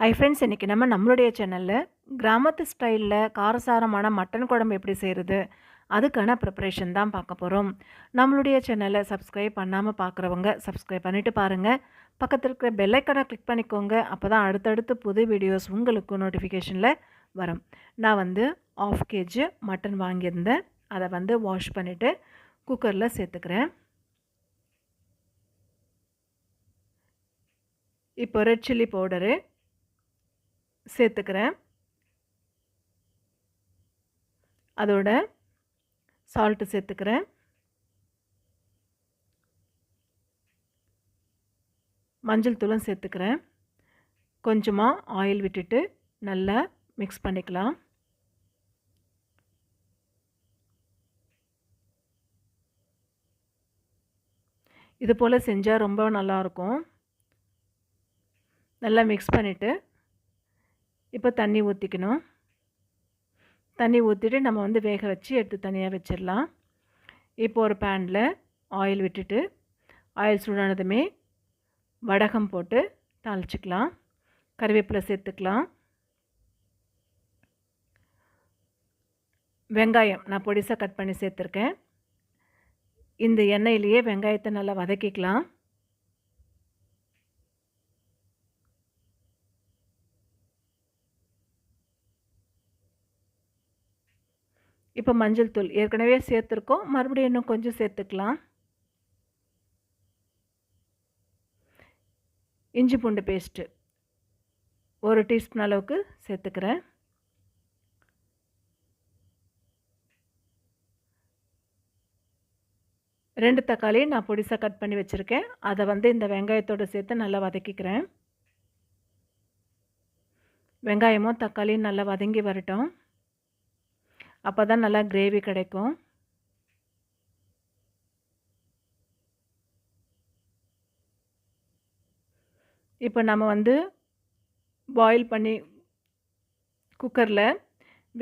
Hi friends, இன்றைக்கி நம்மளுடைய சேனலில் கிராமத்து ஸ்டைலில் காரசாரமான மட்டன் குழம்பு எப்படி செய்கிறது அதுக்கான ப்ரிப்பரேஷன் தான் பார்க்க போகிறோம். நம்மளுடைய சேனலை சப்ஸ்கிரைப் பண்ணாமல் பார்க்குறவங்க சப்ஸ்கிரைப் பண்ணிவிட்டு பாருங்கள். பக்கத்தில் இருக்கிற பெல்லைக்கனை கிளிக் பண்ணிக்கோங்க. அப்போ தான் அடுத்தடுத்து புது வீடியோஸ் உங்களுக்கு நோட்டிஃபிகேஷனில் வரும். நான் 1/2 kg மட்டன் வாங்கியிருந்தேன். அதை வாஷ் பண்ணிவிட்டு குக்கரில் சேர்த்துக்கிறேன். இப்போ ரெட் சில்லி பவுடரு சேர்த்துக்கிறேன். அதோட சால்ட்டு சேர்த்துக்கிறேன். மஞ்சள் தூளும் சேர்த்துக்கிறேன். கொஞ்சமாக ஆயில் விட்டுட்டு நல்லா மிக்ஸ் பண்ணிக்கலாம். இது போல் செஞ்சால் ரொம்ப நல்லாயிருக்கும். நல்லா மிக்ஸ் பண்ணிவிட்டு இப்போ தண்ணி ஊற்றிக்கணும். தண்ணி ஊற்றிட்டு நம்ம வேக வச்சு எடுத்து தனியாக வச்சிடலாம். இப்போ ஒரு பேனில் ஆயில் விட்டுட்டு ஆயில் சூடானதுமே வடகம் போட்டு தாளிச்சிக்கலாம். கறிவேப்பிலை சேர்த்துக்கலாம். வெங்காயம் நான் பொடிசாக கட் பண்ணி சேர்த்துருக்கேன். இந்த எண்ணெயிலேயே வெங்காயத்தை நல்லா வதக்கிக்கலாம். இப்போ மஞ்சள் தூள் ஏற்கனவே சேர்த்துருக்கோம், மறுபடியும் இன்னும் கொஞ்சம் சேர்த்துக்கலாம். இஞ்சி பூண்டு பேஸ்ட்டு 1 டீஸ்பூன் அளவுக்கு சேர்த்துக்கிறேன். ரெண்டு தக்காளி நான் பொடிசாக கட் பண்ணி வச்சுருக்கேன். அதை இந்த வெங்காயத்தோடு சேர்த்து நல்லா வதக்கிக்கிறேன். வெங்காயமும் தக்காளியும் நல்லா வதங்கி வரட்டும். அப்போ தான் நல்லா கிரேவி கிடைக்கும். இப்போ நம்ம பாயில் பண்ணி குக்கரில்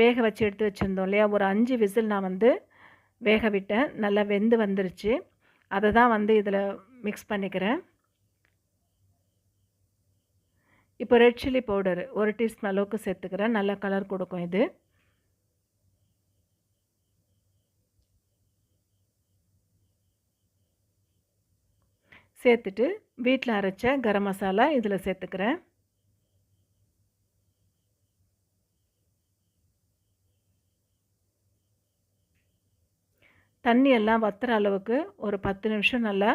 வேக வச்சு எடுத்து வச்சுருந்தோம் இல்லையா, ஒரு 5 விசில் நான் வேக விட்டேன். நல்லா வெந்து வந்துருச்சு. அதை தான் இதில் மிக்ஸ் பண்ணிக்கிறேன். இப்போ ரெட் சில்லி பவுடர் 1 டீஸ்பூன் அளவுக்கு சேர்த்துக்கிறேன். நல்லா கலர் கொடுக்கும் இது. சேர்த்துட்டு வீட்டில் அரைச்ச கரம் மசாலா இதில் சேர்த்துக்கிறேன். தண்ணி எல்லாம் வத்துற அளவுக்கு ஒரு 10 நிமிஷம் நல்லா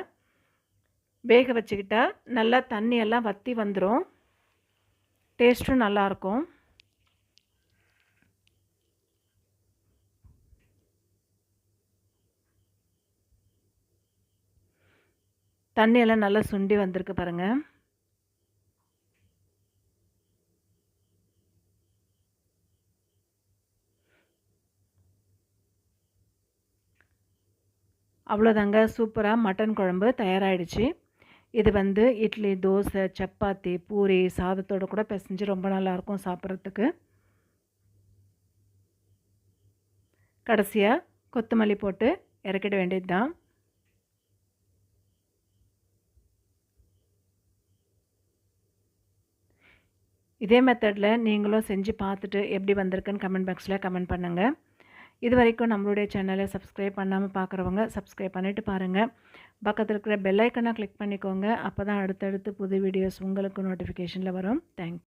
வேக வச்சுக்கிட்டா நல்லா தண்ணி எல்லாம் வற்றி வந்துடும். டேஸ்ட்டும் நல்லாயிருக்கும். தண்ணியெல்லாம் நல்லா சுண்டி வந்திருக்கு பாருங்கள். அவ்வளோதாங்க, சூப்பராக மட்டன் குழம்பு தயாராகிடுச்சு. இது இட்லி, தோசை, சப்பாத்தி, பூரி, சாதத்தோடு கூட பிசைஞ்சு ரொம்ப நல்லாயிருக்கும் சாப்பிட்றதுக்கு. கடைசியாக கொத்தமல்லி போட்டு இறக்கிட வேண்டியது தான். இதே மெத்தடில் நீங்களும் செஞ்சு பார்த்துட்டு எப்படி வந்திருக்குன்னு கமெண்ட் பாக்ஸில் கமெண்ட் பண்ணுங்கள். இது வரைக்கும் நம்மளுடைய சேனலை சப்ஸ்கிரைப் பண்ணாமல் பார்க்குறவங்க சப்ஸ்கிரைப் பண்ணிவிட்டு பாருங்கள். பக்கத்தில் இருக்கிற பெல் ஐக்கனை கிளிக் பண்ணிக்கோங்க. அப்போ தான் அடுத்தடுத்து புது வீடியோஸ் உங்களுக்கு நோட்டிஃபிகேஷனில் வரும். தேங்க்யூ.